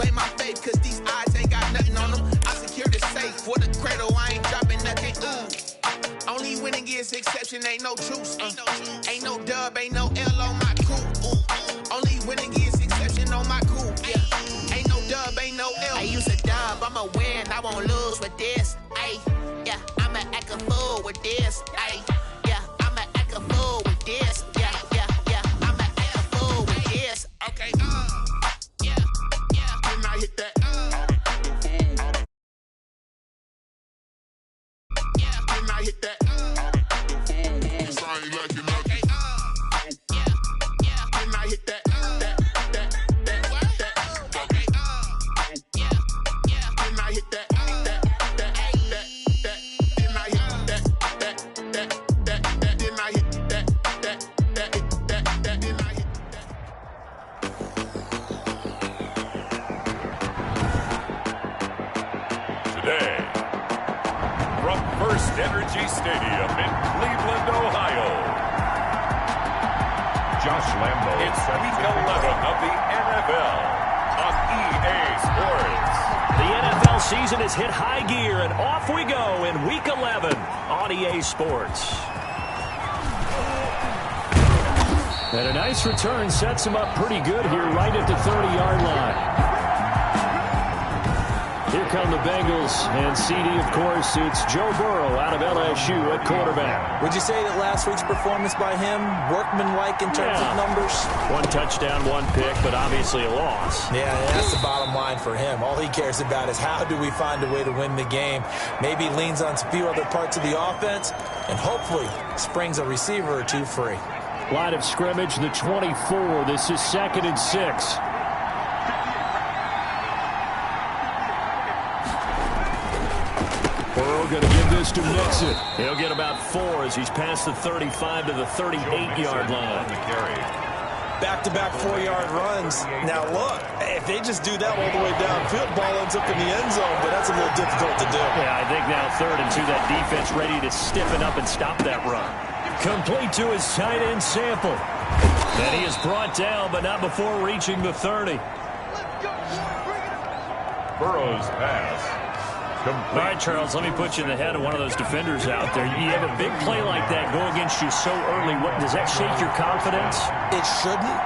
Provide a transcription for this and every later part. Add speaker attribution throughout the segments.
Speaker 1: play my faith, cause these odds ain't got nothing on them. I secure the safe for the cradle, I ain't dropping nothing. Ooh. Only winning is exception, ain't no truce. Ain't no dub, ain't no L on my coup. Only winning is exception on my coup. Yeah. Ain't no dub, ain't no L. I use a dub, I'ma win, I won't lose with this. Ay, yeah, I'ma act a fool with this. Ay, yeah, I'ma act a fool with this. Yeah, yeah, yeah, I'ma act a fool with this. Okay, yeah, yeah. When I hit that, yeah, when I hit that, I ain't like it. Okay, yeah, yeah. When I hit that, okay, yeah, yeah. When I hit that, then I hit
Speaker 2: Today, from First Energy Stadium in Cleveland, Ohio, Josh Lambo. It's Week 11 of the NFL on EA Sports.
Speaker 3: The NFL season has hit high gear, and off we go in Week 11 on EA Sports. And a nice return sets him up pretty good here right at the 30-yard line. Here come the Bengals, and CD, of course, it's Joe Burrow out of LSU at quarterback.
Speaker 4: Would you say that last week's performance by him, workmanlike in terms of numbers?
Speaker 3: One touchdown, one pick, but obviously a loss.
Speaker 4: Yeah, that's the bottom line for him. All he cares about is how do we find a way to win the game. Maybe leans on a few other parts of the offense, and hopefully springs a receiver or two free.
Speaker 3: Line of scrimmage, the 24. This is 2nd and 6. Burrow going to give this to Mixon. He'll get about 4 as he's past the 35 to the 38-yard line.
Speaker 4: Back-to-back 4-yard runs. Now, look, if they just do that all the way downfield, ball ends up in the end zone, but that's a little difficult to do.
Speaker 3: Yeah, I think now 3rd and 2, that defense ready to stiffen up and stop that run. Complete to his tight end Sample. And he is brought down, but not before reaching the 30.
Speaker 2: Burrow's pass.
Speaker 3: Complete. All right, Charles, let me put you in the head of one of those defenders out there. You have a big play like that go against you so early. What, does that shake your confidence?
Speaker 4: It shouldn't,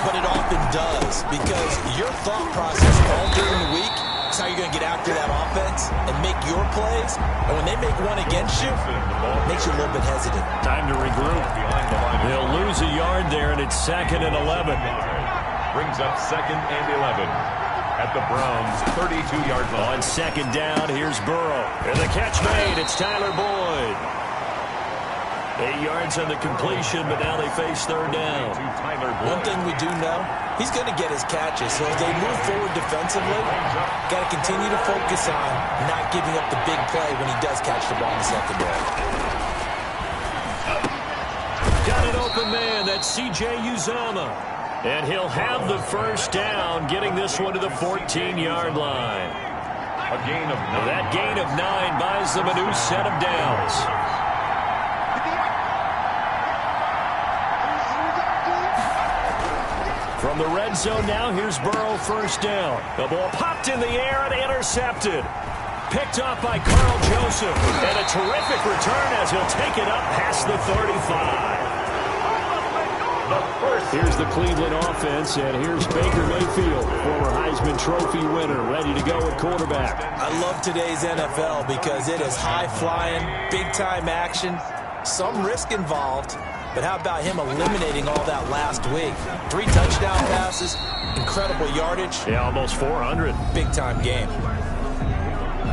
Speaker 4: but it often does, because your thought process all during the week is how you're going to get after that offense and make your plays. And when they make one against you, it makes you a little bit hesitant.
Speaker 3: Time to regroup. They'll lose a yard there, and it's 2nd and 11.
Speaker 2: Brings up 2nd and 11. At the Browns' 32-yard line.
Speaker 3: On 2nd down, here's Burrow. And the catch made, it's Tyler Boyd. 8 yards on the completion, but now they face 3rd down.
Speaker 4: One thing we do know, he's going to get his catches. So as they move forward defensively, got to continue to focus on not giving up the big play when he does catch the ball in the secondary.
Speaker 3: Got an open man, that's C.J. Uzomah. And he'll have the 1st down, getting this one to the 14-yard line.
Speaker 2: A gain of 9.
Speaker 3: That gain of 9 buys them a new set of downs. From the red zone now, here's Burrow 1st down. The ball popped in the air and intercepted. Picked off by Carl Joseph. And a terrific return as he'll take it up past the 35. Here's the Cleveland offense, and here's Baker Mayfield, former Heisman Trophy winner, ready to go at quarterback.
Speaker 4: I love today's NFL because it is high-flying, big-time action, some risk involved, but how about him eliminating all that last week? 3 touchdown passes, incredible yardage.
Speaker 3: Yeah, almost 400.
Speaker 4: Big-time game.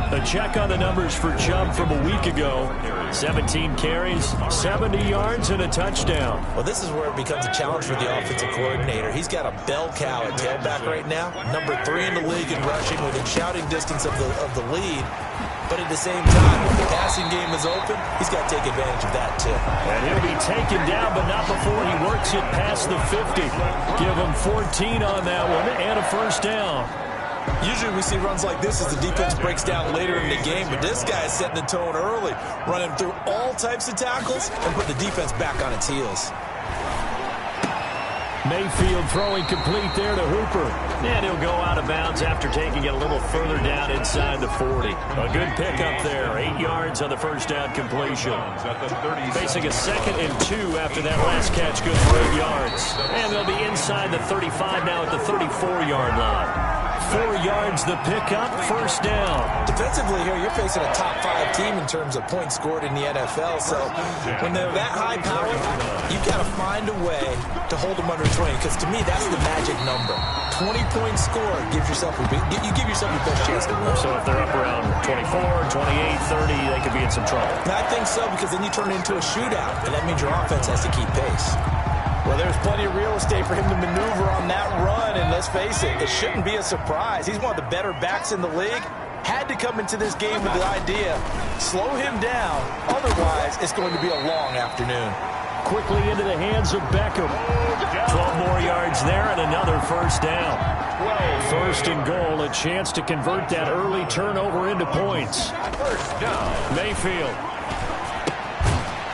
Speaker 3: A check on the numbers for Chubb from a week ago. 17 carries, 70 yards, and a touchdown.
Speaker 4: Well, this is where it becomes a challenge for the offensive coordinator. He's got a bell cow at tailback right now, number 3 in the league in rushing, within shouting distance of the lead. But at the same time, if the passing game is open, he's got to take advantage of that, too.
Speaker 3: And he'll be taken down, but not before he works it past the 50. Give him 14 on that one, and a 1st down.
Speaker 4: Usually we see runs like this as the defense breaks down later in the game, but this guy is setting the tone early, running through all types of tackles and put the defense back on its heels.
Speaker 3: Mayfield throwing complete there to Hooper. And he'll go out of bounds after taking it a little further down inside the 40. A good pickup there. 8 yards on the first down completion. Facing a 2nd and 2 after that last catch. Good for 8 yards. And they'll be inside the 35 now at the 34-yard line. 4 yards the pickup, first down.
Speaker 4: Defensively here, you're facing a top 5 team in terms of points scored in the NFL. So when they're that high powered, you've got to find a way to hold them under 20. Because to me, that's the magic number. 20-point score gives yourself you give yourself your best chance to win.
Speaker 3: So if they're up around 24, 28, 30, they could be in some trouble.
Speaker 4: I think so, because then you turn it into a shootout, and that means your offense has to keep pace.
Speaker 5: Well, there's plenty of real estate for him to maneuver on that run, and let's face it, it shouldn't be a surprise. He's one of the better backs in the league. Had to come into this game with the idea, slow him down, otherwise it's going to be a long afternoon.
Speaker 3: Quickly into the hands of Beckham. 12 more yards there and another first down. First and goal, a chance to convert that early turnover into points.
Speaker 2: First down.
Speaker 3: Mayfield.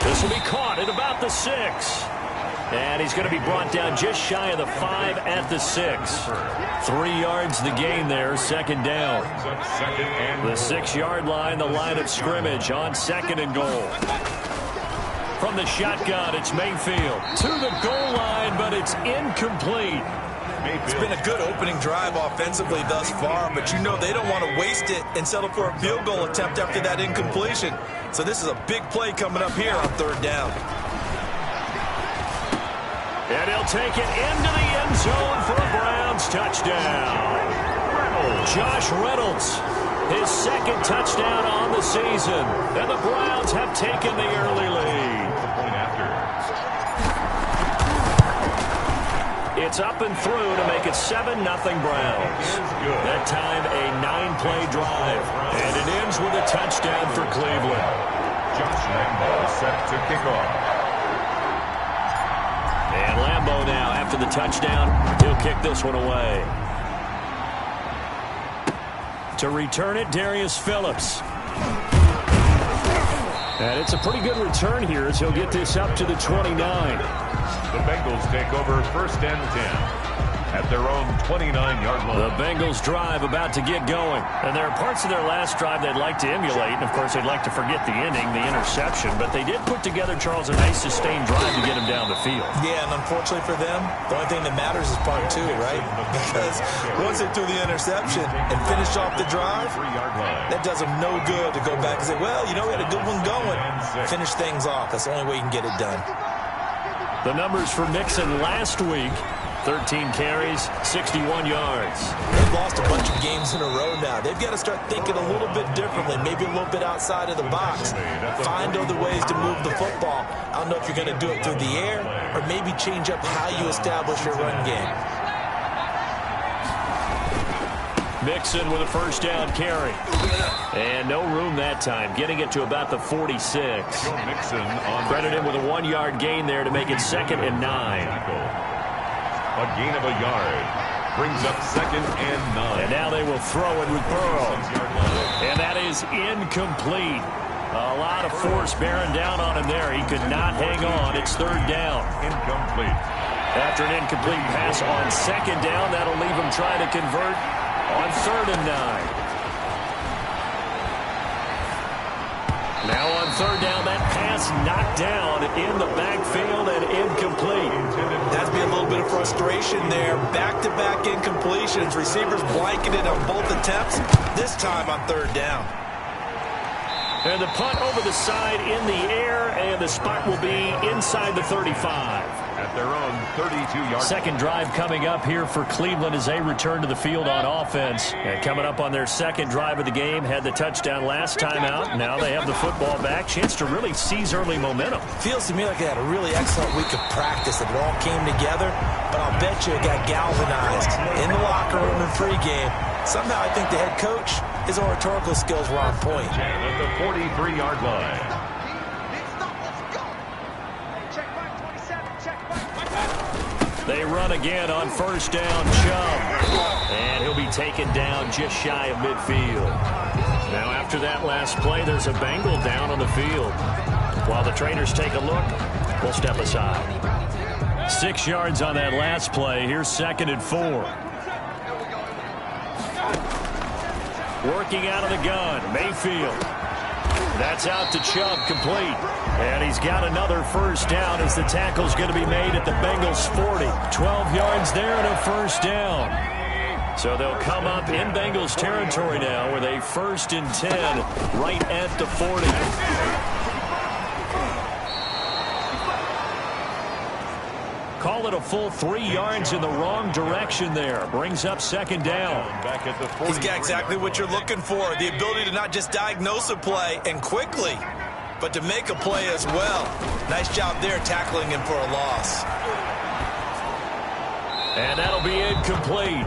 Speaker 3: This will be caught at about the 6. And he's going to be brought down just shy of the 5 at the 6. 3 yards the gain there, second down. The 6-yard line, the line of scrimmage on 2nd and goal. From the shotgun, it's Mayfield to the goal line, but it's incomplete.
Speaker 4: It's been a good opening drive offensively thus far, but you know they don't want to waste it and settle for a field goal attempt after that incompletion. So this is a big play coming up here on 3rd down.
Speaker 3: And he'll take it into the end zone for a Browns touchdown. Josh Reynolds, his 2nd touchdown on the season. And the Browns have taken the early lead. It's up and through to make it 7-0 Browns. That time a 9-play drive. And it ends with a touchdown for Cleveland.
Speaker 2: Josh Lambo set to kick off.
Speaker 3: And Lambo now, after the touchdown, he'll kick this one away. To return it, Darius Phillips. And it's a pretty good return here as he'll get this up to the 29.
Speaker 2: The Bengals take over 1st and 10 at their own 29-yard line.
Speaker 3: The Bengals drive about to get going. And there are parts of their last drive they'd like to emulate. And, of course, they'd like to forget the inning, the interception. But they did put together, Charles, a nice sustained drive to get him down the field.
Speaker 4: Yeah, and unfortunately for them, the only thing that matters is part 2, right? Because once they threw the interception and finished off the drive, that does them no good to go back and say, well, you know, we had a good one going. Finish things off. That's the only way you can get it done.
Speaker 3: The numbers for Mixon last week: 13 carries, 61 yards.
Speaker 4: They've lost a bunch of games in a row now. They've got to start thinking a little bit differently, maybe a little bit outside of the box. Find other ways to move the football. I don't know if you're going to do it through the air or maybe change up how you establish your run game.
Speaker 3: Mixon with a first down carry. And no room that time, getting it to about the 46. Credit him with a 1-yard gain there to make it 2nd and 9.
Speaker 2: A gain of a yard brings up 2nd and 9.
Speaker 3: And now they will throw it with Burrow. And that is incomplete. A lot of force bearing down on him there. He could not hang on. It's 3rd down.
Speaker 2: Incomplete.
Speaker 3: After an incomplete pass on 2nd down, that'll leave him trying to convert on 3rd and 9. Now on 3rd down, that pass knocked down in the backfield and incomplete.
Speaker 4: That's be a little bit of frustration there. Back-to-back incompletions. Receivers blanketed on both attempts, this time on 3rd down.
Speaker 3: And the punt over the side in the air, and the spot will be inside the 35.
Speaker 2: At their own 32-yard.
Speaker 3: Second drive coming up here for Cleveland as they return to the field on offense. And coming up on their 2nd drive of the game, had the touchdown last time out. Now they have the football back. Chance to really seize early momentum.
Speaker 4: Feels to me like they had a really excellent week of practice. It all came together, but I'll bet you it got galvanized in the locker room and pregame. Somehow I think the head coach, his oratorical skills were on point.
Speaker 2: At the 43-yard line.
Speaker 3: They run again on first down, Chubb. And he'll be taken down just shy of midfield. Now after that last play, there's a Bengal down on the field. While the trainers take a look, we'll step aside. 6 yards on that last play. Here's 2nd and 4. Working out of the gun, Mayfield. That's out to Chubb, complete. And he's got another first down as the tackle's going to be made at the Bengals 40. 12 yards there and a first down. So they'll come up in Bengals territory now with a 1st and 10 right at the 40. Call it a full 3 yards in the wrong direction there. Brings up 2nd down.
Speaker 2: Back at the 40.
Speaker 4: He's got exactly what you're looking for. The ability to not just diagnose a play and quickly, but to make a play as well. Nice job there tackling him for a loss.
Speaker 3: And that'll be incomplete.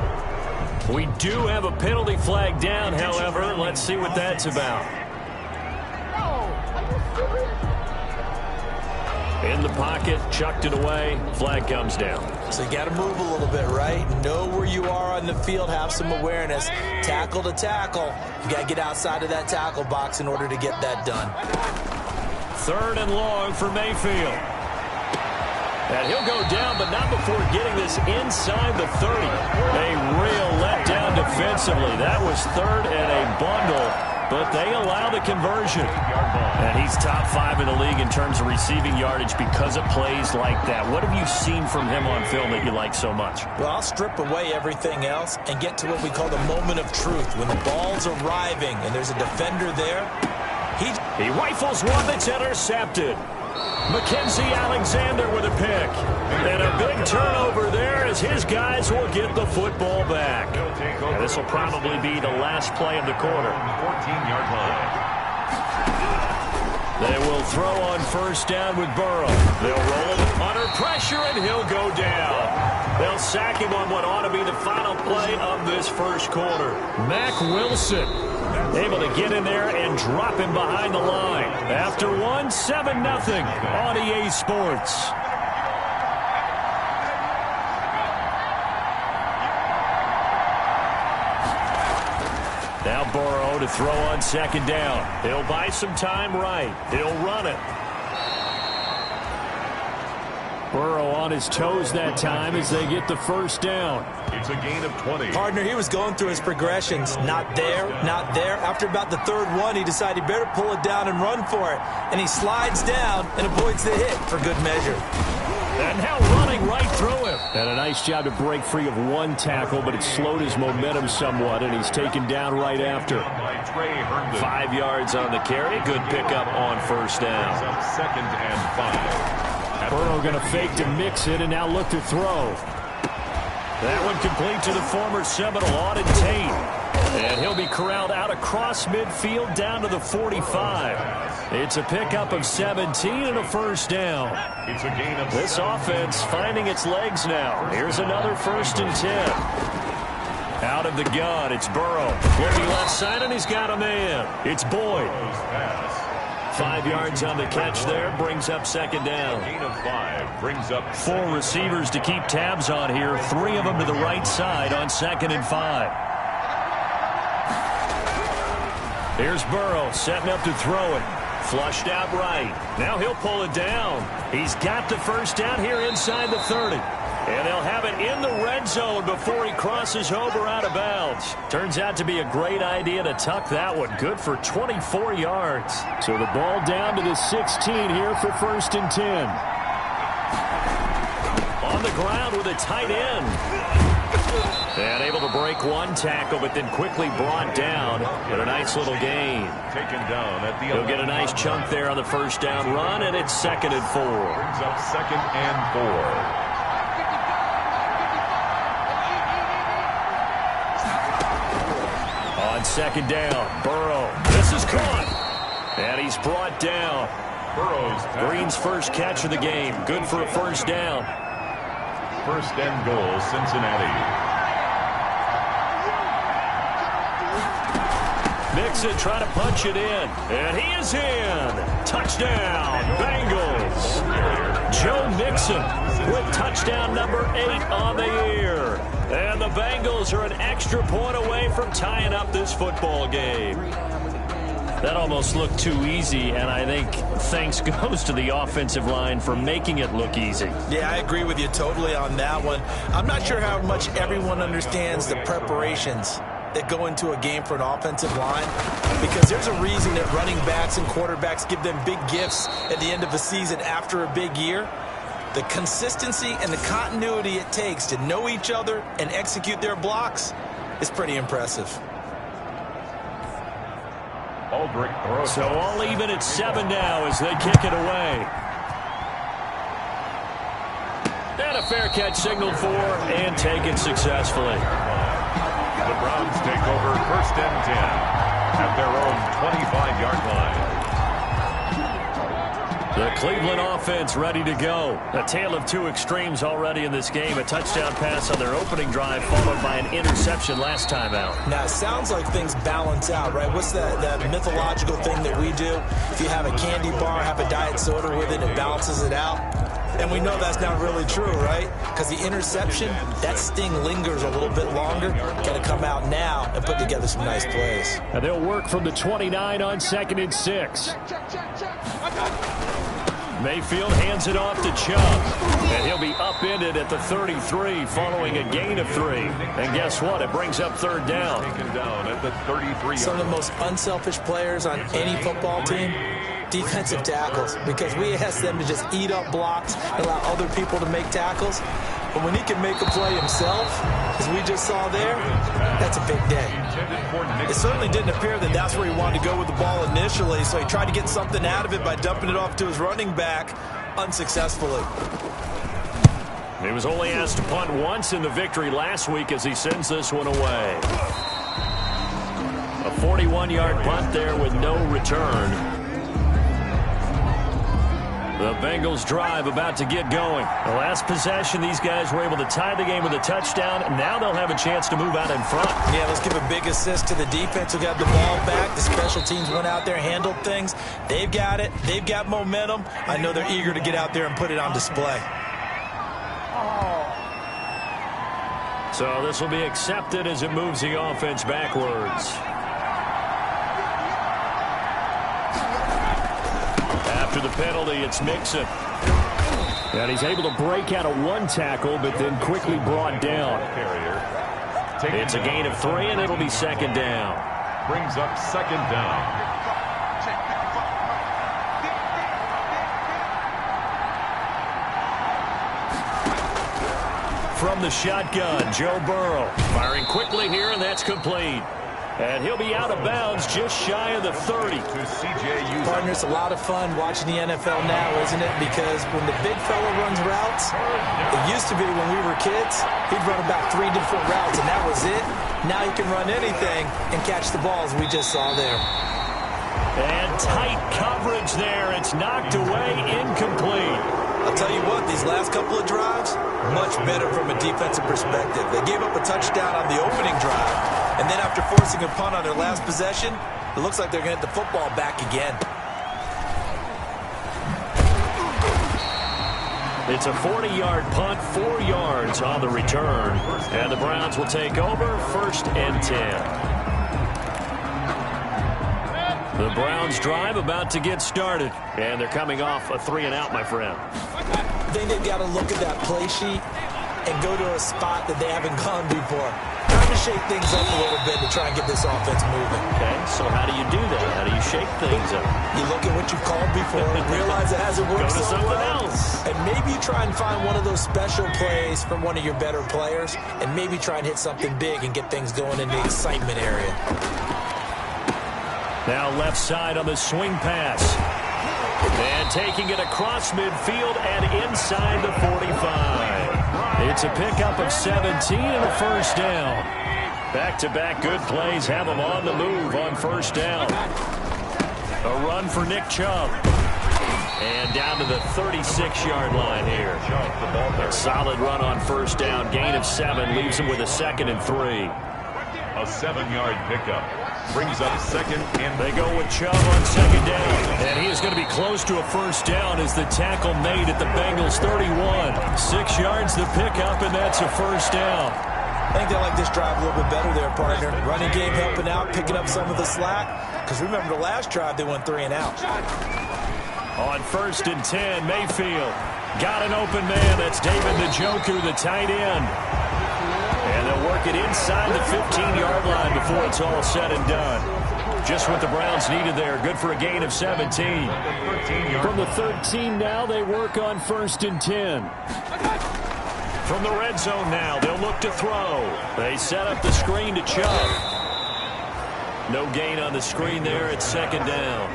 Speaker 3: We do have a penalty flag down, however. Let's see what that's about. In the pocket, chucked it away. Flag comes down.
Speaker 4: So you got to move a little bit, right? Know where you are on the field, have some awareness. Tackle to tackle. You got to get outside of that tackle box in order to get that done.
Speaker 3: 3rd and long for Mayfield. And he'll go down, but not before getting this inside the 30. A real letdown defensively. That was 3rd and a bundle, but they allow the conversion. And he's top 5 in the league in terms of receiving yardage because of plays like that. What have you seen from him on film that you like so much?
Speaker 4: Well, I'll strip away everything else and get to what we call the moment of truth. When the ball's arriving and there's a defender there,
Speaker 3: he rifles one that's intercepted. Mackenzie Alexander with a pick. And a big turnover there as his guys will get the football back. And this will probably be the last play of the quarter.
Speaker 2: 14-yard line.
Speaker 3: They will throw on 1st down with Burrow. They'll roll him under pressure, and he'll go down. They'll sack him on what ought to be the final play of this 1st quarter. Mack Wilson able to get in there and drop him behind the line. After 1, 7-0 on EA Sports. Now Burrow to throw on 2nd down. He'll buy some time right. He'll run it. Burrow on his toes that time as they get the 1st down.
Speaker 2: It's a gain of 20.
Speaker 4: Partner, he was going through his progressions. Not there, not there. After about the 3rd one, he decided he better pull it down and run for it. And he slides down and avoids the hit for good measure.
Speaker 3: And now running right through him. And a nice job to break free of 1 tackle, but it slowed his momentum somewhat, and he's taken down right after. 5 yards on the carry. Good pickup on 1st down.
Speaker 2: 2nd and 5.
Speaker 3: Burrow going to fake to mix it and now look to throw. That one complete to the former Seminole, Auden Tate. And he'll be corralled out across midfield down to the 45. It's a pickup of 17 and a 1st down.
Speaker 2: It's a gain of
Speaker 3: this offense finding its legs now. Here's another 1st and 10. Out of the gun, it's Burrow. Looking left side, and he's got a man. It's Boyd. 5 yards on the catch there, brings up 2nd down.
Speaker 2: Gain of 5 brings up
Speaker 3: 4 receivers to keep tabs on here. 3 of them to the right side on 2nd and 5. Here's Burrow setting up to throw it. Flushed out right. Now he'll pull it down. He's got the 1st down here inside the 30. And they'll have it in the red zone before he crosses over out of bounds. Turns out to be a great idea to tuck that one. Good for 24 yards. So the ball down to the 16 here for 1st and 10. On the ground with a tight end. And able to break 1 tackle, but then quickly brought down. But a nice little gain.
Speaker 2: Taken down at the
Speaker 3: He'll get a nice chunk there on the 1st down run, and it's 2nd and 4.
Speaker 2: Brings up 2nd and 4.
Speaker 3: On 2nd down, Burrow. This is caught. And he's brought down. Green's 1st catch of the game. Good for a 1st down.
Speaker 2: 1st and goal, Cincinnati.
Speaker 3: Mixon trying to punch it in. And he is in. Touchdown, Bengals. Joe Mixon with touchdown number 8 on the year. And the Bengals are an extra point away from tying up this football game. That almost looked too easy, and I think thanks goes to the offensive line for making it look easy.
Speaker 4: Yeah, I agree with you totally on that one. I'm not sure how much everyone understands the preparations that go into a game for an offensive line, because there's a reason that running backs and quarterbacks give them big gifts at the end of a season after a big year. The consistency and the continuity it takes to know each other and execute their blocks is pretty impressive.
Speaker 3: So all even at 7 now as they kick it away. And a fair catch signaled for and taken successfully.
Speaker 2: The Browns take over 1st and 10 at their own 25-yard line.
Speaker 3: The Cleveland offense ready to go. A tale of two extremes already in this game. A touchdown pass on their opening drive followed by an interception last time out.
Speaker 4: Now, it sounds like things balance out, right? What's that mythological thing that we do? If you have a candy bar, have a diet soda with it, it balances it out. And we know that's not really true, right? Because the interception, that sting lingers a little bit longer. Got to come out now and put together some nice plays.
Speaker 3: And they'll work from the 29 on 2nd and 6. Mayfield hands it off to Chubb, and he'll be upended at the 33 following a gain of 3. And guess what? It brings up 3rd down.
Speaker 2: Taken down at the 33.
Speaker 4: Some of the most unselfish players on any football team, defensive tackles, because we ask them to just eat up blocks and allow other people to make tackles. But when he can make a play himself, as we just saw there, that's a big day. It certainly didn't appear that that's where he wanted to go with the ball initially, so he tried to get something out of it by dumping it off to his running back unsuccessfully.
Speaker 3: He was only asked to punt once in the victory last week as he sends this one away. A 41-yard punt there with no return. The Bengals drive about to get going. The last possession, these guys were able to tie the game with a touchdown. Now they'll have a chance to move out in front.
Speaker 4: Yeah, let's give a big assist to the defense who got the ball back. The special teams went out there, handled things. They've got it. They've got momentum. I know they're eager to get out there and put it on display.
Speaker 3: So this will be accepted as it moves the offense backwards. After the penalty, it's Mixon. And he's able to break out of one tackle, but then quickly brought down. It's a gain of 3, and it'll be 2nd down.
Speaker 2: Brings up 2nd down.
Speaker 3: From the shotgun, Joe Burrow firing quickly here, and that's complete. And he'll be out of bounds just shy of the 30.
Speaker 4: Partner, it's a lot of fun watching the NFL now, isn't it? Because when the big fella runs routes, it used to be when we were kids, he'd run about 3 different routes, and that was it. Now he can run anything and catch the balls we just saw there.
Speaker 3: And tight coverage there. It's knocked away, incomplete.
Speaker 4: I'll tell you what, these last couple of drives, much better from a defensive perspective. They gave up a touchdown on the opening drive. And then after forcing a punt on their last possession, it looks like they're going to get the football back again.
Speaker 3: It's a 40-yard punt, 4 yards on the return. And the Browns will take over 1st and 10. The Browns drive about to get started. And they're coming off a 3-and-out, my friend.
Speaker 4: I think they've got to look at that play sheet and go to a spot that they haven't gone before. Trying to shake things up a little bit to try and get this offense moving.
Speaker 3: Okay, so how do you do that? How do you shake things up?
Speaker 4: You look at what you've called before and realize it hasn't worked
Speaker 3: so
Speaker 4: well.
Speaker 3: Else.
Speaker 4: And maybe you try and find one of those special plays from one of your better players, and maybe try and hit something big and get things going in the excitement area.
Speaker 3: Now left side on the swing pass. And taking it across midfield and inside the 45. It's a pickup of 17 and a 1st down. Back-to-back good plays have them on the move on 1st down. A run for Nick Chubb. And down to the 36-yard line here. A solid run on 1st down. Gain of 7 leaves them with a 2nd and 3.
Speaker 2: A 7-yard pickup. Brings up 2nd and
Speaker 3: they go with Chubb on 2nd down. And he is going to be close to a 1st down as the tackle made at the Bengals 31. 6 yards the pickup, and that's a 1st down.
Speaker 5: I think they like this drive a little bit better there, partner. Running game helping out, picking up some of the slack. Because remember the last drive, they went 3 and out.
Speaker 3: On 1st and 10, Mayfield got an open man. That's David Njoku, the tight end. And they'll work it inside the 15-yard line before it's all said and done. Just what the Browns needed there. Good for a gain of 17. From the 13 now, they work on 1st and 10. From the red zone now, they'll look to throw. They set up the screen to Chubb. No gain on the screen there. It's 2nd down.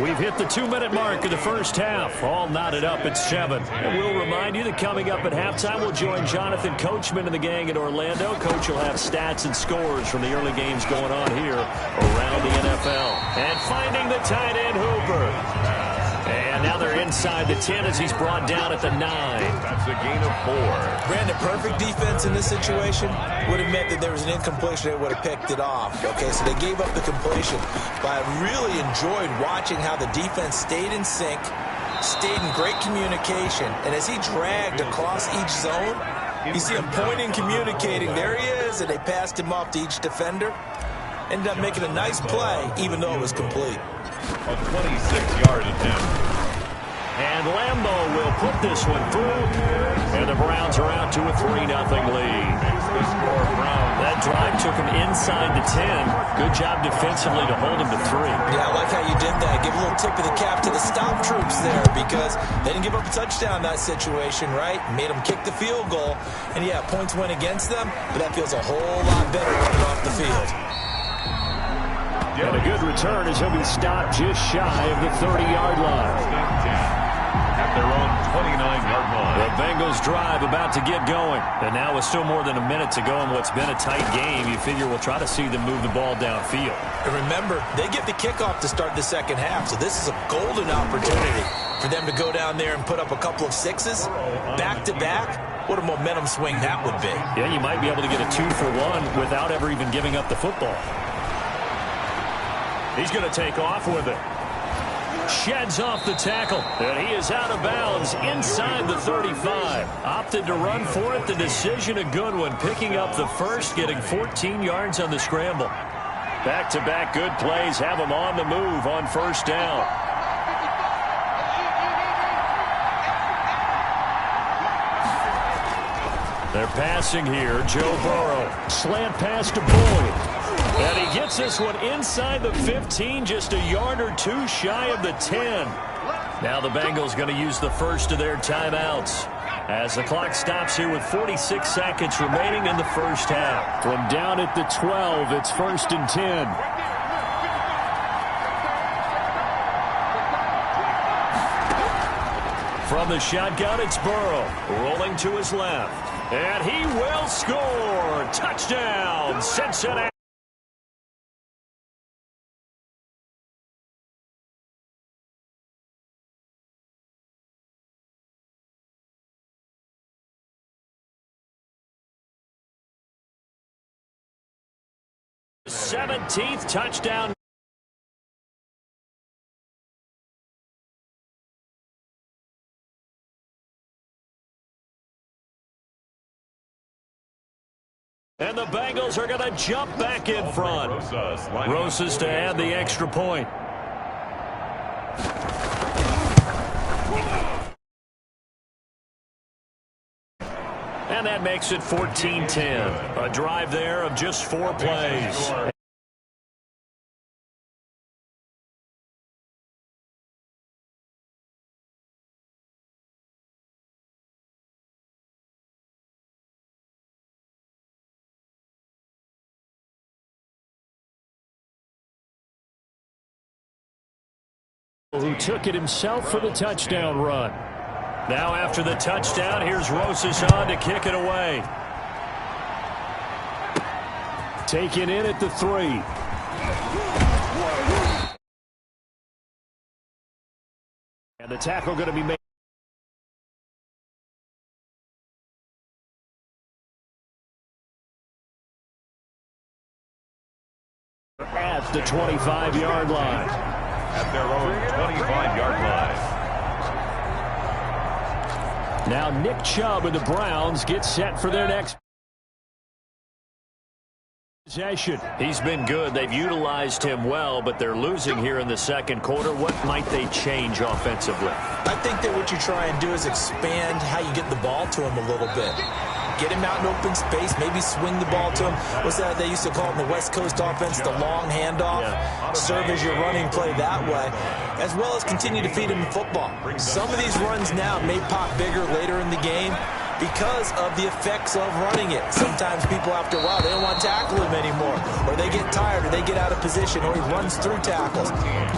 Speaker 3: We've hit the 2-minute mark of the first half. All knotted up at 7. And we'll remind you that coming up at halftime, we'll join Jonathan Coachman and the gang in Orlando. Coach will have stats and scores from the early games going on here around the NFL. And finding the tight end, Hooper. And now they're inside the 10 as he's brought down at the 9.
Speaker 2: That's a gain of 4.
Speaker 5: Brandon, perfect defense in this situation would have meant that there was an incompletion that would have picked it off. Okay, so they gave up the completion. But I really enjoyed watching how the defense stayed in sync, stayed in great communication. And as he dragged across each zone, you see him pointing, communicating. There he is, and they passed him off to each defender. Ended up making a nice play, even though it was complete.
Speaker 2: A 26-yard attempt.
Speaker 3: And Lambo will put this one through. And the Browns are out to a 3-0 lead. That drive took him inside the 10. Good job defensively to hold him to 3.
Speaker 5: Yeah, I like how you did that. Give a little tip of the cap to the stop troops there because they didn't give up a touchdown in that situation, right? Made them kick the field goal. And, yeah, points went against them, but that feels a whole lot better running off the field.
Speaker 3: And a good return as he'll be stopped just shy of the 30-yard line.
Speaker 2: At their own 29-yard line.
Speaker 3: The Bengals drive about to get going. And now with still more than a minute to go in what's been a tight game, you figure we'll try to see them move the ball downfield.
Speaker 5: And remember, they get the kickoff to start the second half, so this is a golden opportunity for them to go down there and put up a couple of 6s back-to-back. What a momentum swing that would be.
Speaker 3: Yeah, you might be able to get a 2-for-1 without ever even giving up the football. He's going to take off with it. Sheds off the tackle, and he is out of bounds inside the 35. Opted to run for it. The decision, a good one. Picking up the first, getting 14 yards on the scramble. Back-to-back good plays have him on the move on 1st down. They're passing here. Joe Burrow. Slant pass to Boyd. And he gets this one inside the 15, just a yard or 2 shy of the 10. Now the Bengals going to use the first of their timeouts as the clock stops here with 46 seconds remaining in the first half. From down at the 12, it's 1st and 10. From the shotgun, it's Burrow rolling to his left. And he will score. Touchdown, Cincinnati. The 17th touchdown. And the Bengals are going to jump back in front. Rosas to add the extra point. And that makes it 14-10. A drive there of just 4 plays. Who took it himself for the touchdown run. Now after the touchdown, here's Rosas on to kick it away. Taken in at the 3. And the tackle going to be made. At the 25-yard line.
Speaker 2: At their own 25-yard line.
Speaker 3: Now Nick Chubb and the Browns get set for their next. Possession. He's been good. They've utilized him well, but they're losing here in the second quarter. What might they change offensively?
Speaker 4: I think that what you try and do is expand how you get the ball to him a little bit. Get him out in open space, maybe swing the ball to him. What's that they used to call it in the West Coast offense, the long handoff? Yeah. Serve as your running play that way, as well as continue to feed him the football. Some of these runs now may pop bigger later in the game because of the effects of running it. Sometimes people, after a while, they don't want to tackle him anymore, or they get tired, or they get out of position, or he runs through tackles.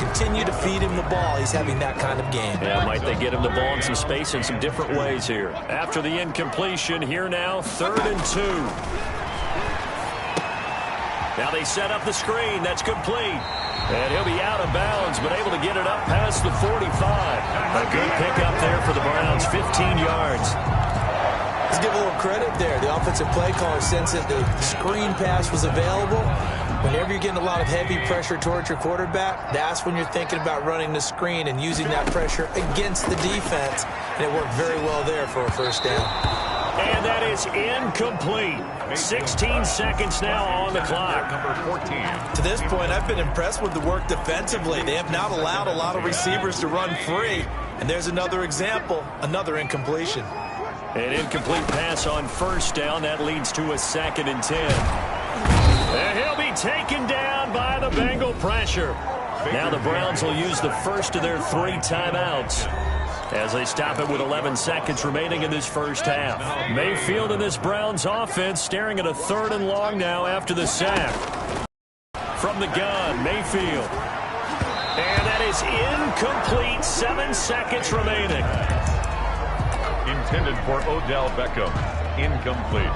Speaker 4: Continue to feed him the ball. He's having that kind of game.
Speaker 3: Yeah, might they get him the ball in some space in some different ways here. After the incompletion, here now, 3rd and 2. Now they set up the screen. That's complete. And he'll be out of bounds, but able to get it up past the 45. A good pickup there for the Browns, 15 yards.
Speaker 4: Let's give a little credit there. The offensive play caller sensed that the screen pass was available. Whenever you're getting a lot of heavy pressure towards your quarterback, that's when you're thinking about running the screen and using that pressure against the defense. And it worked very well there for a first down.
Speaker 3: And that is incomplete. 16 seconds now on the clock.
Speaker 2: Number 14.
Speaker 4: To this point, I've been impressed with the work defensively. They have not allowed a lot of receivers to run free. And there's another example, another incompletion.
Speaker 3: An incomplete pass on first down. That leads to a 2nd and 10. And he'll be taken down by the Bengal pressure. Now the Browns will use the first of their 3 timeouts as they stop it with 11 seconds remaining in this first half. Mayfield and this Browns offense staring at a 3rd and long now after the sack. From the gun, Mayfield. And that is incomplete. 7 seconds remaining.
Speaker 2: Intended for Odell Beckham. Incomplete.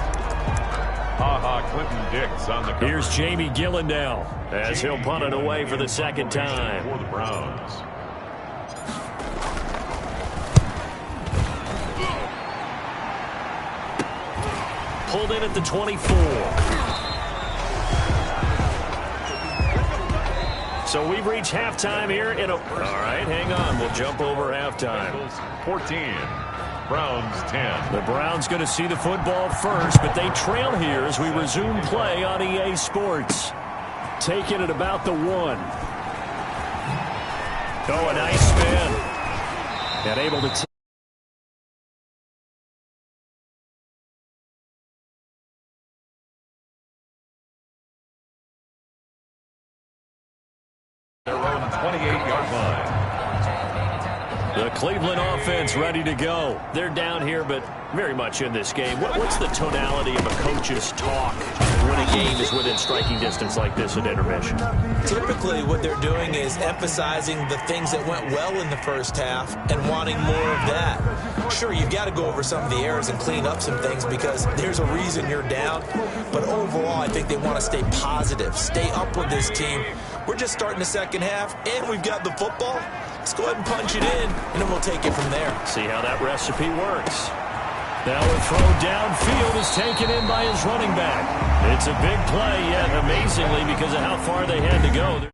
Speaker 2: Clinton Dix on the cover.
Speaker 3: Here's Jamie Gillen now as he'll punt it away for the 2nd time.
Speaker 2: For the Browns.
Speaker 3: Pulled in at the 24. So we've reached halftime here in a... All right, hang on. We'll jump over halftime.
Speaker 2: 14. Browns 10.
Speaker 3: The Browns going to see the football first, but they trail here as we resume play on EA Sports. Taking it about the 1. Oh, a nice spin. And able to...
Speaker 2: Their own 28-yard line.
Speaker 3: The Cleveland offense ready to go. They're down here, but very much in this game. What's the tonality of a coach's talk when a game is within striking distance like this at intermission?
Speaker 4: Typically, what they're doing is emphasizing the things that went well in the first half and wanting more of that. Sure, you've got to go over some of the errors and clean up some things because there's a reason you're down. But overall, I think they want to stay positive, stay up with this team. We're just starting the second half, and we've got the football. Let's go ahead and punch it in, and then we'll take it from there.
Speaker 3: See how that recipe works. Now a throw downfield is taken in by his running back. It's a big play, yet amazingly, because of how far they had to go.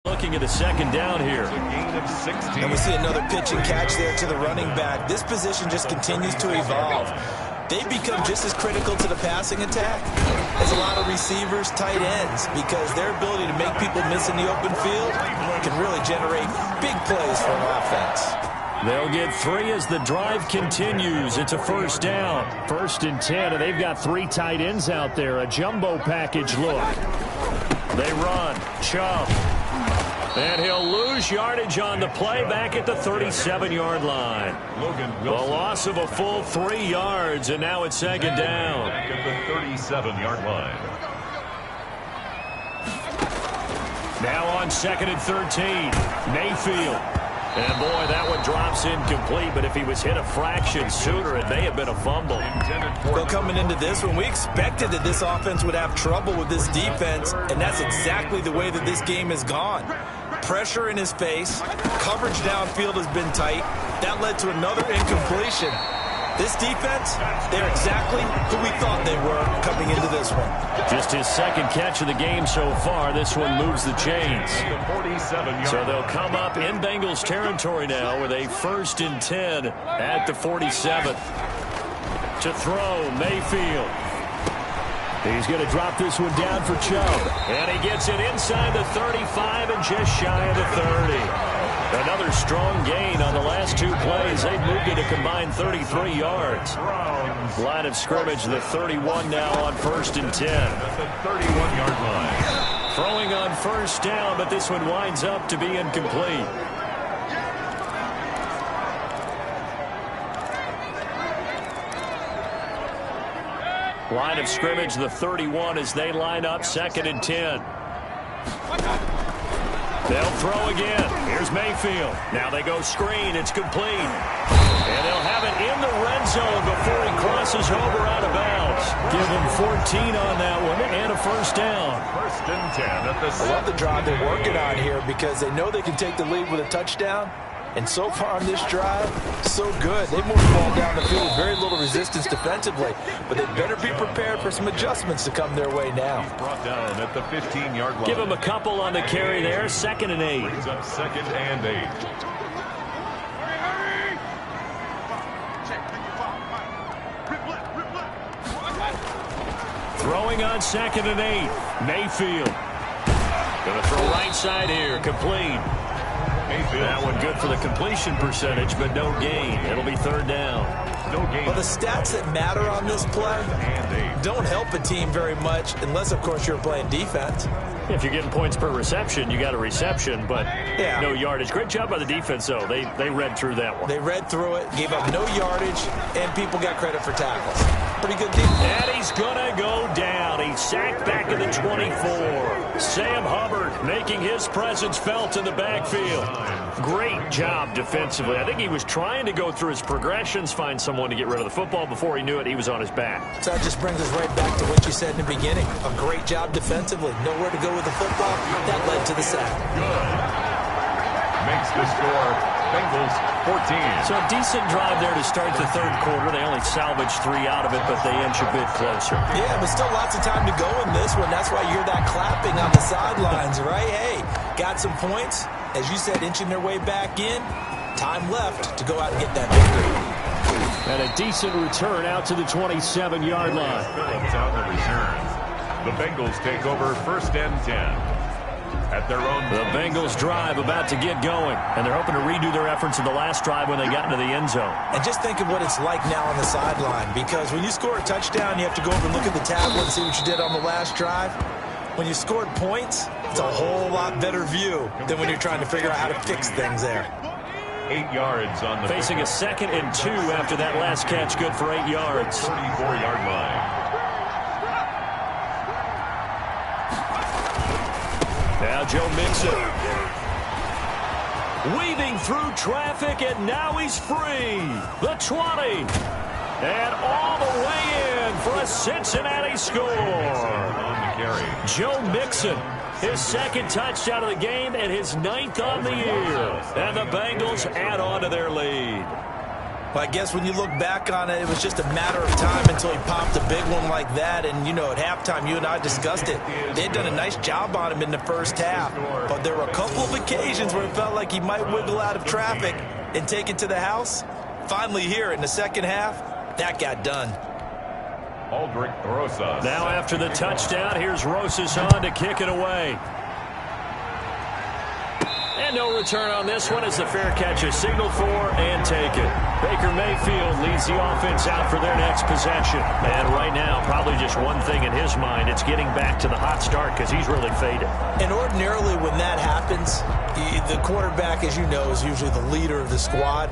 Speaker 3: Looking at a 2nd down here.
Speaker 2: A gain of 16.
Speaker 4: And we see another pitch and catch there to the running back. This position just continues to evolve. They've become just as critical to the passing attack as a lot of receivers, tight ends, because their ability to make people miss in the open field can really generate big plays for an offense.
Speaker 3: They'll get 3 as the drive continues. It's a first down. 1st and 10, and they've got 3 tight ends out there. A jumbo package look. They run. Chubb. And he'll lose yardage on the play back at the 37-yard line. The loss of a full 3 yards, and now it's 2nd down.
Speaker 2: Back at the 37-yard line.
Speaker 3: Now on 2nd and 13, Mayfield. And boy, that one drops incomplete, but if he was hit a fraction sooner, it may have been a fumble.
Speaker 4: Well, coming into this one, we expected that this offense would have trouble with this defense, and that's exactly the way that this game has gone. Pressure in his face, coverage downfield has been tight. That led to another incompletion. This defense, they're exactly who we thought they were coming into this one.
Speaker 3: Just his 2nd catch of the game so far. This one moves the chains. So they'll come up in Bengals territory now with a 1st and 10 at the 47. To throw, Mayfield. He's going to drop this one down for Chubb. And he gets it inside the 35 and just shy of the 30. Another strong gain on the last two plays. They've moved it a combined 33 yards. Line of scrimmage, the 31 now on 1st and 10.
Speaker 2: At the 31-yard line.
Speaker 3: Throwing on 1st down, but this one winds up to be incomplete. Line of scrimmage, the 31 as they line up 2nd and 10. They'll throw again. Here's Mayfield. Now they go screen. It's complete. And they'll have it in the red zone before he crosses over out of bounds. Give him 14 on that one and a 1st down.
Speaker 2: 1st and 10 at the
Speaker 5: I love the drive they're working on here because they know they can take the lead with a touchdown. And so far on this drive, so good. They moved the ball down the field with very little resistance defensively. But they better be prepared for some adjustments to come their way now.
Speaker 2: brought down at the 15-yard line.
Speaker 3: Give him a couple on the carry there. 2nd and 8.
Speaker 2: Brings up 2nd and 8.
Speaker 3: Throwing on 2nd and 8. Mayfield. Going to throw right side here. Complete. That one good for the completion percentage, but no gain. It'll be 3rd down.
Speaker 2: No gain.
Speaker 5: Well, the stats that matter on this play don't help a team very much unless, of course, you're playing defense.
Speaker 3: If you're getting points per reception, you got a reception, but no yardage. Great job by the defense, though. They read through that one.
Speaker 5: They read through it, gave up no yardage, and people got credit for tackles. Pretty good defense.
Speaker 3: And he's going to go down. He's sacked back at the 24. Sam Hubbard making his presence felt in the backfield. Great job defensively. I think he was trying to go through his progressions, find someone to get rid of the football. Before he knew it, he was on his back.
Speaker 5: So that just brings us right back to what you said in the beginning. A great job defensively. Nowhere to go with the football. That led to the sack.
Speaker 2: Makes the score Bengals 14.
Speaker 3: So a decent drive there to start the 3rd quarter. They only salvaged 3 out of it, but they inch a bit closer.
Speaker 5: Yeah, but still lots of time to go in this one. That's why you're that clapping on the sidelines, right? Hey, got some points. As you said, inching their way back in. Time left to go out and get that victory.
Speaker 3: And a decent return out to the 27-yard line.
Speaker 2: Phillips out the return. The Bengals take over 1st and 10. At their own.
Speaker 3: The Bengals drive about to get going, and they're hoping to redo their efforts in the last drive when they got into the end zone.
Speaker 5: And just think of what it's like now on the sideline, because when you score a touchdown, you have to go over and look at the tablet and see what you did on the last drive. When you scored points, it's a whole lot better view than when you're trying to figure out how to fix things there.
Speaker 2: 8 yards on the
Speaker 3: facing a 2nd and 2 after that last catch, good for 8 yards.
Speaker 2: 34-yard line.
Speaker 3: Now Joe Mixon. Weaving through traffic, and now he's free. The 20. And all the way in for a Cincinnati score.
Speaker 2: On the carry.
Speaker 3: Joe Mixon, his 2nd touchdown of the game and his 9th on the year. And the Bengals add on to their lead.
Speaker 5: Well, I guess when you look back on it, it was just a matter of time until he popped a big one like that. And, you know, at halftime, you and I discussed it. They had done a nice job on him in the first half. But there were a couple of occasions where it felt like he might wiggle out of traffic and take it to the house. Finally here in the second half, that got done.
Speaker 2: Aldrich Rosas.
Speaker 3: Now after the touchdown, here's Rosas on to kick it away. And no return on this one as the fair catch is signaled for and taken. Baker Mayfield leads the offense out for their next possession. And right now, probably just one thing in his mind. It's getting back to the hot start because he's really faded.
Speaker 5: And ordinarily when that happens, the quarterback, as you know, is usually the leader of the squad.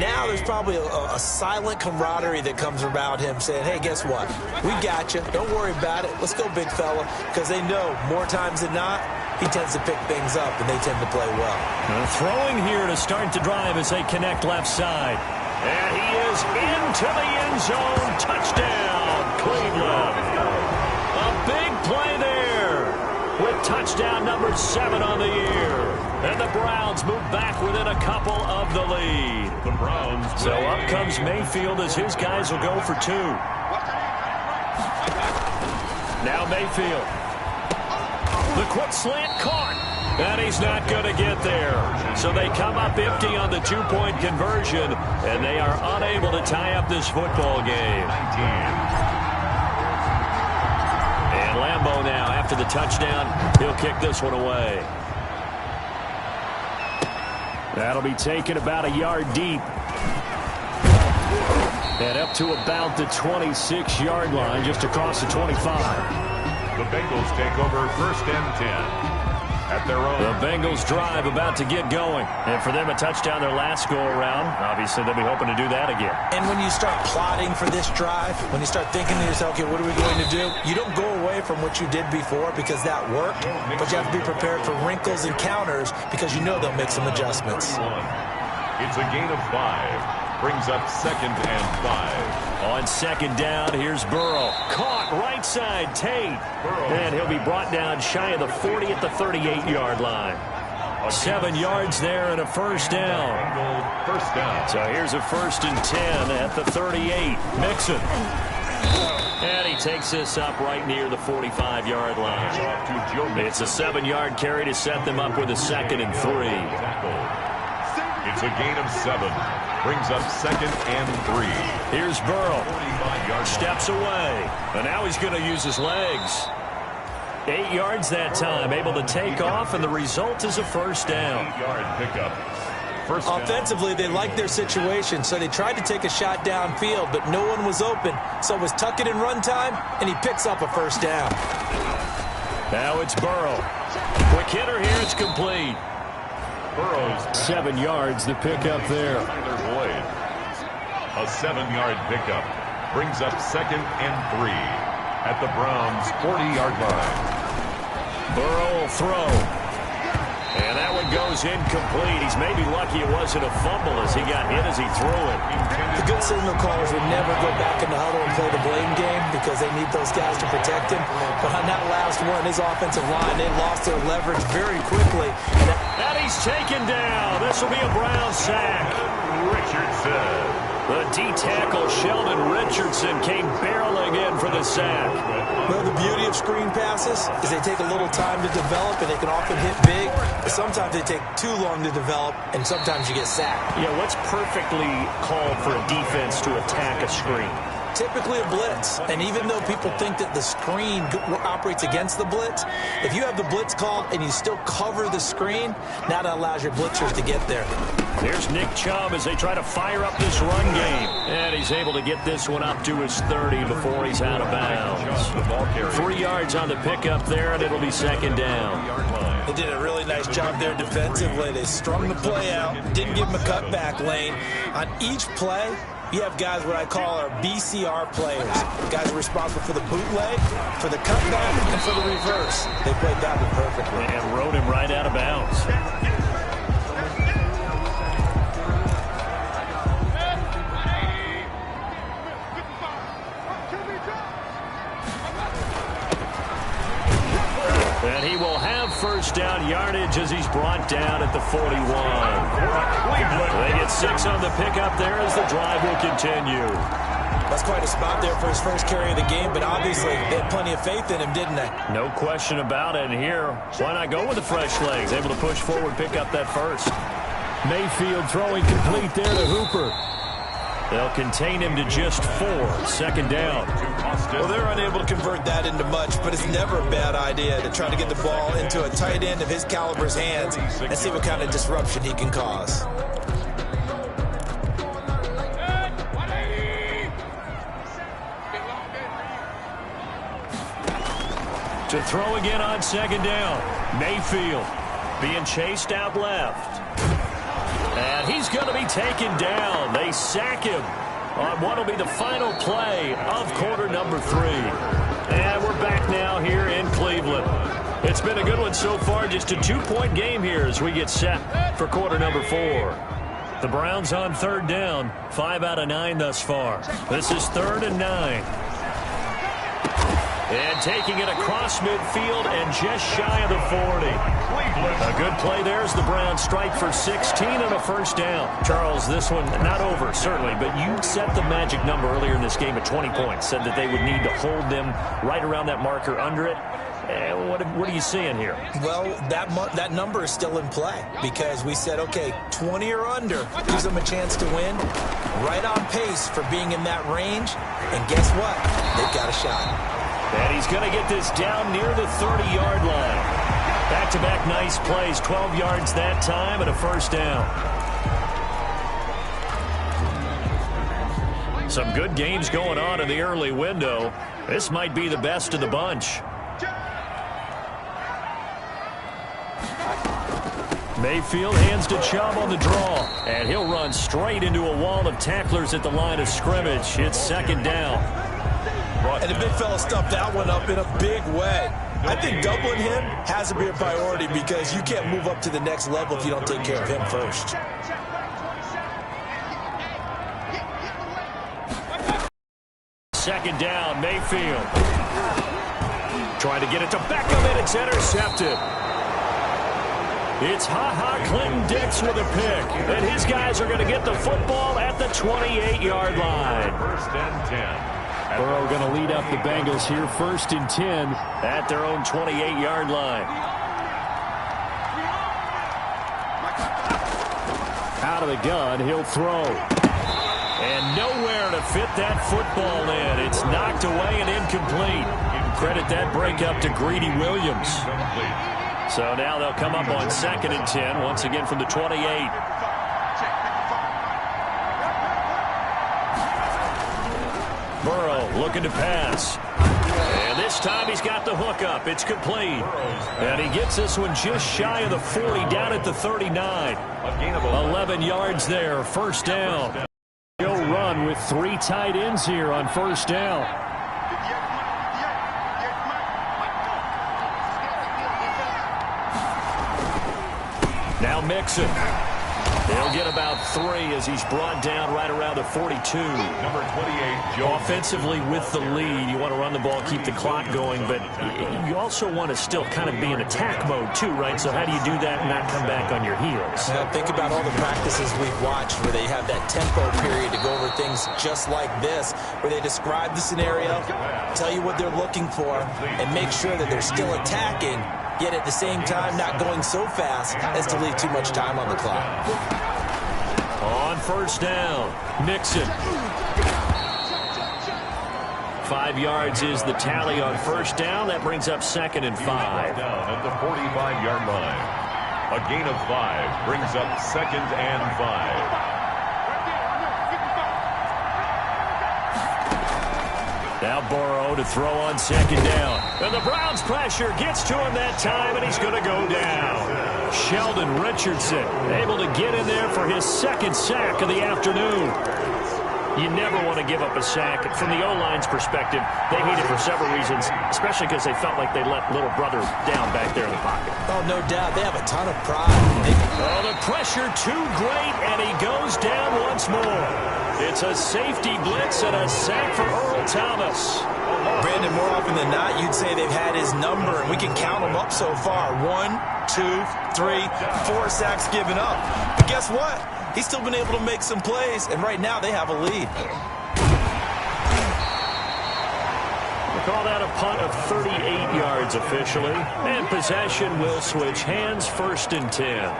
Speaker 5: Now there's probably a silent camaraderie that comes around him saying, hey, guess what? We got you. Don't worry about it. Let's go, big fella. Because they know more times than not, he tends to pick things up, and they tend to play well.
Speaker 3: Throwing here to start the drive as they connect left side. And he is into the end zone. Touchdown, Cleveland. A big play there with touchdown number 7 on the year. And the Browns move back within a couple of the lead.
Speaker 2: The Browns.
Speaker 3: So up comes Mayfield as his guys will go for 2. Now Mayfield. The quick slant caught. And he's not going to get there. So they come up empty on the 2-point conversion, and they are unable to tie up this football game. Lambeau now. After the touchdown, he'll kick this one away. That'll be taken about a yard deep. And up to about the 26-yard line, just across the 25.
Speaker 2: The Bengals take over 1st and 10. At their own.
Speaker 3: The Bengals drive about to get going. And for them, a touchdown their last go-around. Obviously, they'll be hoping to do that again.
Speaker 5: And when you start plotting for this drive, when you start thinking to yourself, okay, what are we going to do? You don't go away from what you did before because that worked, but you have to be prepared for wrinkles and counters because you know they'll make some adjustments.
Speaker 2: It's a gain of 5. Brings up 2nd and 5.
Speaker 3: On 2nd down, here's Burrow. Caught right side, Tate. And he'll be brought down shy of the 40 at the 38-yard line. 7 yards there and a 1st down.
Speaker 2: First down.
Speaker 3: So here's a 1st and 10 at the 38. Mixon. And he takes this up right near the 45-yard line. It's a 7-yard carry to set them up with a 2nd and 3.
Speaker 2: It's a gain of 7. Brings up 2nd and 3.
Speaker 3: Here's Burrow. Steps away. And now he's going to use his legs. 8 yards that time. Able to take off, and the result is a 1st down.
Speaker 2: 8-yard pickup. First down.
Speaker 5: Offensively, they liked their situation, so they tried to take a shot downfield, but no one was open. So it was tuck it in run time, and he picks up a 1st down.
Speaker 3: Now it's Burrow. Quick hitter here. It's complete.
Speaker 2: Burrow's
Speaker 3: 7 yards to pick up there.
Speaker 2: A 7-yard pickup brings up 2nd and 3 at the Browns' 40-yard line.
Speaker 3: Burrow will throw. And that one goes incomplete. He's maybe lucky it wasn't a fumble as he got hit as he threw it.
Speaker 5: The good signal callers would never go back in the huddle and play the blame game because they need those guys to protect him. But on that last one, his offensive line, they lost their leverage very quickly.
Speaker 3: And he's taken down. This will be a Brown sack.
Speaker 2: Richardson.
Speaker 3: The D-tackle, Sheldon Richardson, came barreling in for the sack.
Speaker 5: Well, the beauty of screen passes is they take a little time to develop, and they can often hit big. But sometimes they take too long to develop, and sometimes you get sacked.
Speaker 3: Yeah, what's perfectly called for a defense to attack a screen?
Speaker 5: Typically a blitz, and even though people think that the screen operates against the blitz, if you have the blitz called and you still cover the screen, now that allows your blitzers to get there.
Speaker 3: Here's Nick Chubb as they try to fire up this run game. And he's able to get this one up to his 30 before he's out of bounds. 3 yards on the pickup there, and it'll be 2nd down.
Speaker 5: They did a really nice job there defensively. They strung the play out, didn't give him a cutback lane. On each play, you have guys what I call our BCR players. Guys are responsible for the bootleg, for the cutback, and for the reverse. They played that one perfectly.
Speaker 3: And rode him right out of bounds. And he will have 1st down yardage as he's brought down at the 41. They get 6 on the pickup there as the drive will continue.
Speaker 5: That's quite a spot there for his first carry of the game, but obviously they had plenty of faith in him, didn't they?
Speaker 3: No question about it. And here, why not go with the fresh legs? Able to push forward, pick up that 1st. Mayfield throwing complete there to Hooper. They'll contain him to just 4. 2nd down.
Speaker 5: Well, they're unable to convert that into much, but it's never a bad idea to try to get the ball into a tight end of his caliber's hands and see what kind of disruption he can cause.
Speaker 3: To throw again on 2nd down. Mayfield being chased out left. And he's going to be taken down. They sack him on what will be the final play of quarter number 3. And we're back now here in Cleveland. It's been a good one so far. Just a 2-point game here as we get set for quarter number 4. The Browns on 3rd down. 5 out of 9 thus far. This is 3rd and 9. And taking it across midfield and just shy of the 40. A good play there as the Browns strike for 16 and a 1st down. Charles, this one not over, certainly, but you set the magic number earlier in this game at 20 points. Said that they would need to hold them right around that marker under it. What are you seeing here?
Speaker 5: Well, that number is still in play because we said, okay, 20 or under gives them a chance to win. Right on pace for being in that range. And guess what? They've got a shot.
Speaker 3: And he's going to get this down near the 30-yard line. Back-to-back nice plays, 12 yards that time and a first down. Some good games going on in the early window. This might be the best of the bunch. Mayfield hands to Chubb on the draw, and he'll run straight into a wall of tacklers at the line of scrimmage. It's second down.
Speaker 5: And the big fella stuffed that one up in a big way. I think doubling him has to be a priority because you can't move up to the next level if you don't take care of him first.
Speaker 3: Second down, Mayfield. Trying to get it to Beckham, and it's intercepted. It's Clinton-Dix with a pick, and his guys are going to get the football at the 28-yard line.
Speaker 2: First and 10.
Speaker 3: Burrow going to lead up the Bengals here, first and 10 at their own 28-yard line. Out of the gun, he'll throw. And nowhere to fit that football in. It's knocked away and incomplete. Credit that breakup to Greedy Williams. So now they'll come up on second and 10, once again from the 28. Burrow looking to pass. And this time he's got the hook up. It's complete. And he gets this one just shy of the 40, down at the 39. 11 yards there, first down. He'll run with 3 tight ends here on first down. Now Mixon. They'll get about 3 as he's brought down right around the 42.
Speaker 2: Number 28, Joe.
Speaker 3: Offensively with the lead, you want to run the ball, keep the clock going, but you also want to still kind of be in attack mode too, right? So how do you do that and not come back on your heels?
Speaker 4: Now think about all the practices we've watched where they have that tempo period to go over things just like this, where they describe the scenario, tell you what they're looking for, and make sure that they're still attacking, yet at the same time not going so fast as to leave too much time on the clock.
Speaker 3: On first down, Mixon. 5 yards is the tally on first down. That brings up second and 5.
Speaker 2: Down at the 45-yard line. A gain of 5 brings up second and 5.
Speaker 3: Now Burrow to throw on second down. And the Browns pressure gets to him that time, and he's going to go down. Sheldon Richardson able to get in there for his second sack of the afternoon. You never want to give up a sack. From the O-line's perspective, they hate it for several reasons, especially because they felt like they let little brother down back there in the pocket.
Speaker 4: Oh, no doubt. They have a ton of pride.
Speaker 3: Oh, the pressure too great, and he goes down once more. It's a safety blitz and a sack for Earl Thomas.
Speaker 5: Brandon, more often than not, you'd say they've had his number, and we can count them up so far. 1, 2, 3, 4 sacks given up. But guess what? He's still been able to make some plays, and right now they have a lead.
Speaker 3: We'll call that a punt of 38 yards officially. And possession will switch hands, first and 10.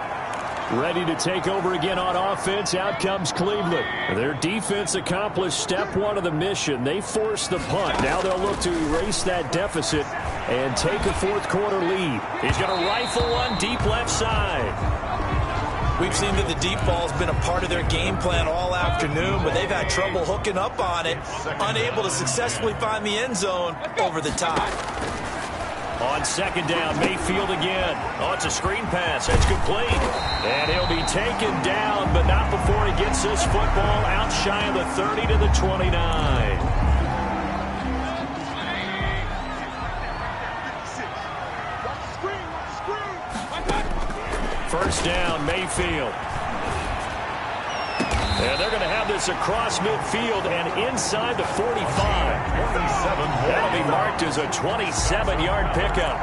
Speaker 3: Ready to take over again on offense. Out comes Cleveland. Their defense accomplished step 1 of the mission. They forced the punt. Now they'll look to erase that deficit and take a fourth quarter lead. He's going to rifle one deep left side.
Speaker 5: We've seen that the deep ball's been a part of their game plan all afternoon, but they've had trouble hooking up on it, unable to successfully find the end zone over the top.
Speaker 3: On second down, Mayfield again. Oh, it's a screen pass. That's complete. And he'll be taken down, but not before he gets this football out shy of the 30 to the 29. First down, Mayfield. And they're going to have this across midfield and inside the 45. That'll be marked as a 27-yard pickup.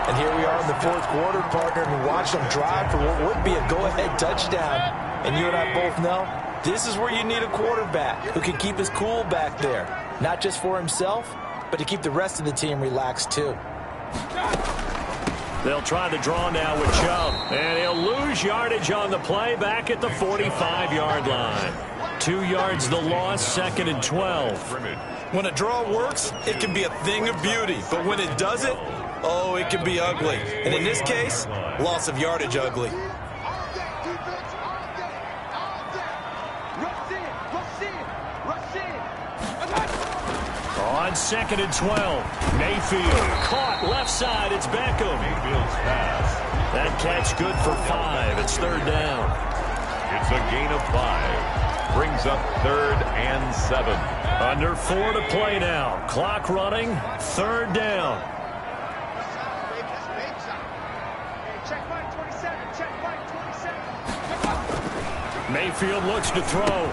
Speaker 5: And here we are in the fourth quarter, partner, and we watched them drive for what would be a go-ahead touchdown. And you and I both know this is where you need a quarterback who can keep his cool back there. Not just for himself, but to keep the rest of the team relaxed too.
Speaker 3: They'll try the draw now with Chubb. And he'll lose yardage on the play back at the 45-yard line. 2 yards the loss, 2nd and 12.
Speaker 4: When a draw works, it can be a thing of beauty. But when it doesn't, oh, it can be ugly. And in this case, loss of yardage ugly.
Speaker 3: On 2nd and 12, Mayfield caught left side. It's Beckham.
Speaker 2: Mayfield's pass.
Speaker 3: That catch good for 5. It's 3rd down.
Speaker 2: It's a gain of 5. Brings up 3rd and 7.
Speaker 3: Under 4 to play now. Clock running. 3rd down. Mayfield looks to throw.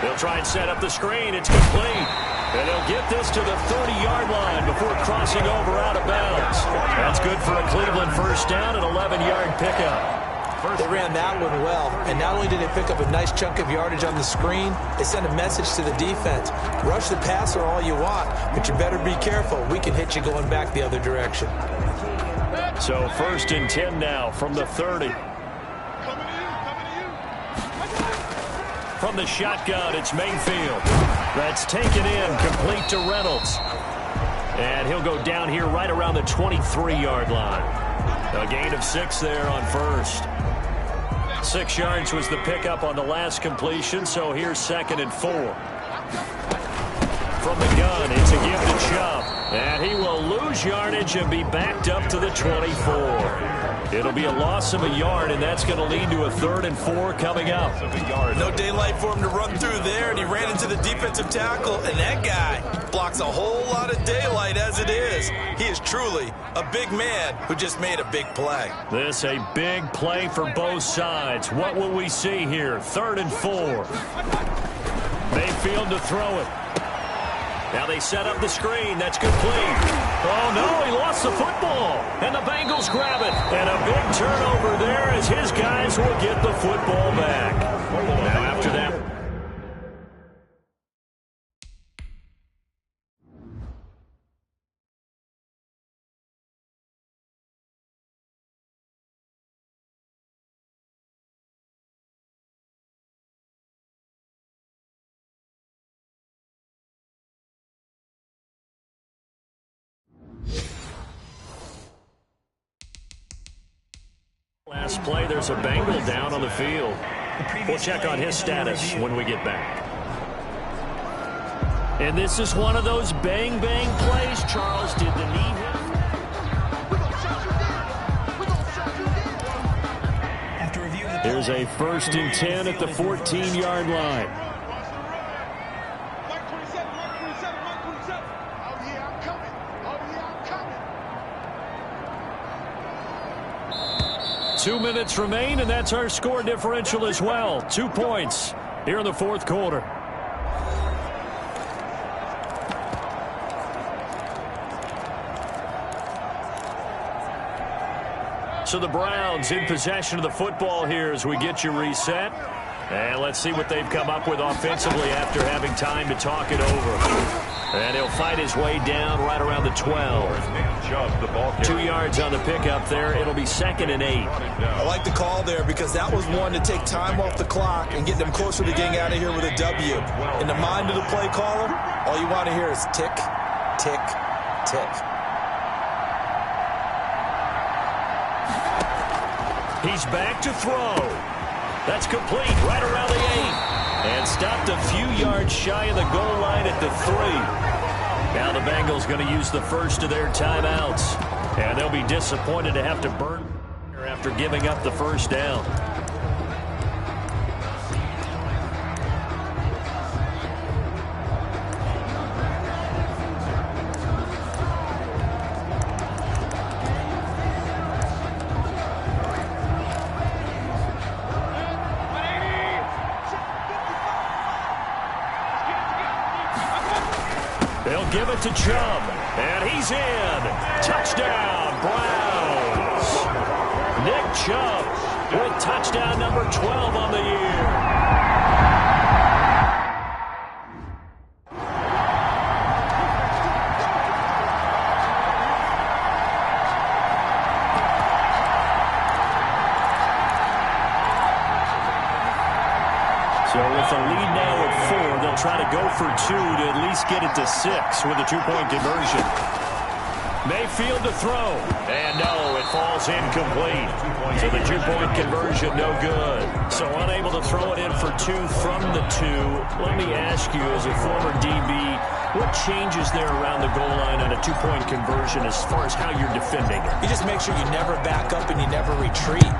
Speaker 3: They'll try and set up the screen. It's complete. And they'll get this to the 30-yard line before crossing over out of bounds. That's good for a Cleveland first down, an 11-yard pickup.
Speaker 4: They ran that one well, and not only did they pick up a nice chunk of yardage on the screen, they sent a message to the defense. Rush the passer all you want, but you better be careful. We can hit you going back the other direction.
Speaker 3: So 1st and 10 now from the 30. From the shotgun, it's Mayfield. That's taken in, complete to Reynolds. And he'll go down here right around the 23-yard line. A gain of 6 there on 1st. 6 yards was the pickup on the last completion, so here's 2nd and 4. From the gun, it's a give to Chubb. And he will lose yardage and be backed up to the 24. It'll be a loss of a yard, and that's going to lead to a 3rd and 4 coming up.
Speaker 4: No daylight for him to run through there, and he ran into the defensive tackle, and that guy blocks a whole lot of daylight as it is. He is truly a big man who just made a big play.
Speaker 3: This a big play for both sides. What will we see here? 3rd and 4. Mayfield to throw it. Now they set up the screen. That's complete. Oh, no, he lost the football. And the Bengals grab it. And a big turnover there as his guys will get the football back. Now after that. Last play, there's a Bengal down on the field. We'll check on his status when we get back. And this is one of those bang-bang plays. Charles, did the knee hit? Here's a 1st and 10 at the 14-yard line. Two minutes remain, and that's our score differential as well. 2 points here in the 4th quarter. So the Browns in possession of the football here as we get you reset. And let's see what they've come up with offensively after having time to talk it over. And he'll fight his way down right around the 12. 2 yards on the pickup there. It'll be 2nd and 8.
Speaker 4: I like the call there because that was one to take time off the clock and get them closer to getting out of here with a W. In the mind of the play caller, all you want to hear is tick, tick, tick.
Speaker 3: He's back to throw. That's complete right around the 8. And stopped a few yards shy of the goal line at the 3. Now the Bengals going to use the first of their timeouts. And they'll be disappointed to have to burn after giving up the first down. They'll give it to Chubb, and he's in. Touchdown, Browns. Nick Chubb with touchdown number 12 on the year. So with the lead now try to go for 2 to at least get it to 6 with a 2-point conversion. Mayfield to throw. And no, it falls incomplete. So the 2-point conversion, no good. So unable to throw it in for 2 from the 2. Let me ask you, as a former DB, what changes there around the goal line on a 2-point conversion as far as how you're defending it?
Speaker 4: You just make sure you never back up and you never retreat.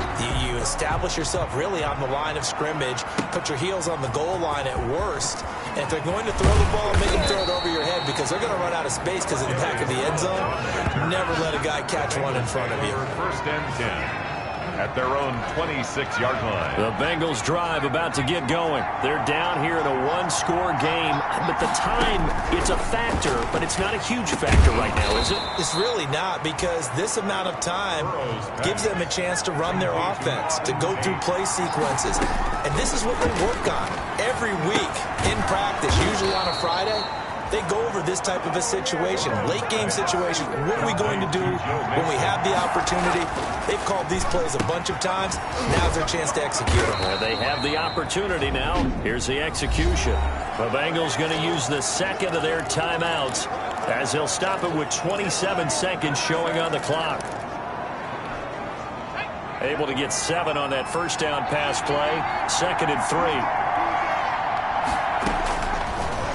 Speaker 4: You establish yourself really on the line of scrimmage, put your heels on the goal line at worst, and if they're going to throw the ball, make them throw it over your head because they're going to run out of space because of the back of the end zone. Never let a guy catch one in front of you.
Speaker 2: First and 10 at their own 26-yard line.
Speaker 3: The Bengals drive about to get going. They're down here in a 1-score game, but the time, it's a factor, but it's not a huge factor right now, is it?
Speaker 4: It's really not, because this amount of time gives them a chance to run their offense, to go through play sequences. And this is what they work on every week in practice, usually on a Friday. They go over this type of a situation, late game situation. What are we going to do when we have the opportunity? They've called these plays a bunch of times. Now's their chance to execute them.
Speaker 3: Well, they have the opportunity now. Here's the execution. The Bengals going to use the second of their timeouts as they'll stop it with 27 seconds showing on the clock. Able to get 7 on that first down pass play. 2nd and 3.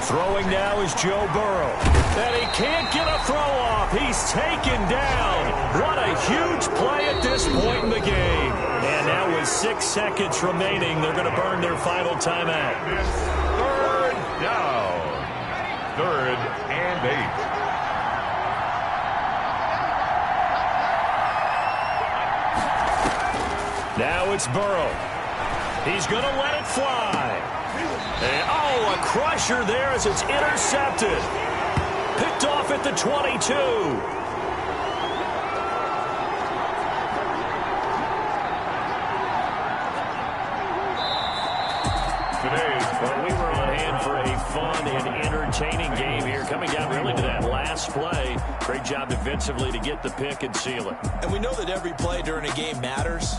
Speaker 3: Throwing now is Joe Burrow. And he can't get a throw off. He's taken down. What a huge play at this point in the game. And now with 6 seconds remaining, they're going to burn their final timeout.
Speaker 2: 3rd down. 3rd and 8.
Speaker 3: Now it's Burrow. He's going to let it fly. And, oh, a crusher there as it's intercepted. Picked off at the 22. Well, we were on hand for a fun and entertaining game here, coming down really to that last play. Great job defensively to get the pick and seal it.
Speaker 4: And we know that every play during a game matters.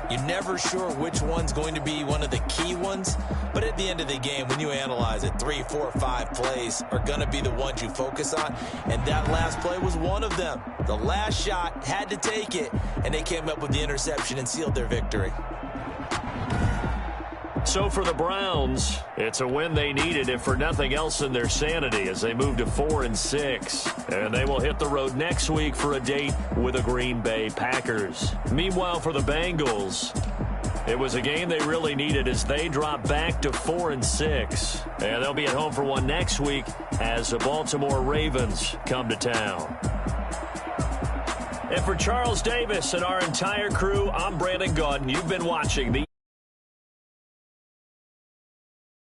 Speaker 4: You're never sure which one's going to be one of the key ones. But at the end of the game, when you analyze it, 3, 4, 5 plays are going to be the ones you focus on. And that last play was one of them. The last shot had to take it, and they came up with the interception and sealed their victory.
Speaker 3: So for the Browns, it's a win they needed, if for nothing else than their sanity, as they move to 4-6. And they will hit the road next week for a date with the Green Bay Packers. Meanwhile, for the Bengals, it was a game they really needed as they drop back to 4-6. And they'll be at home for one next week as the Baltimore Ravens come to town. And for Charles Davis and our entire crew, I'm Brandon Gaudin. You've been watching the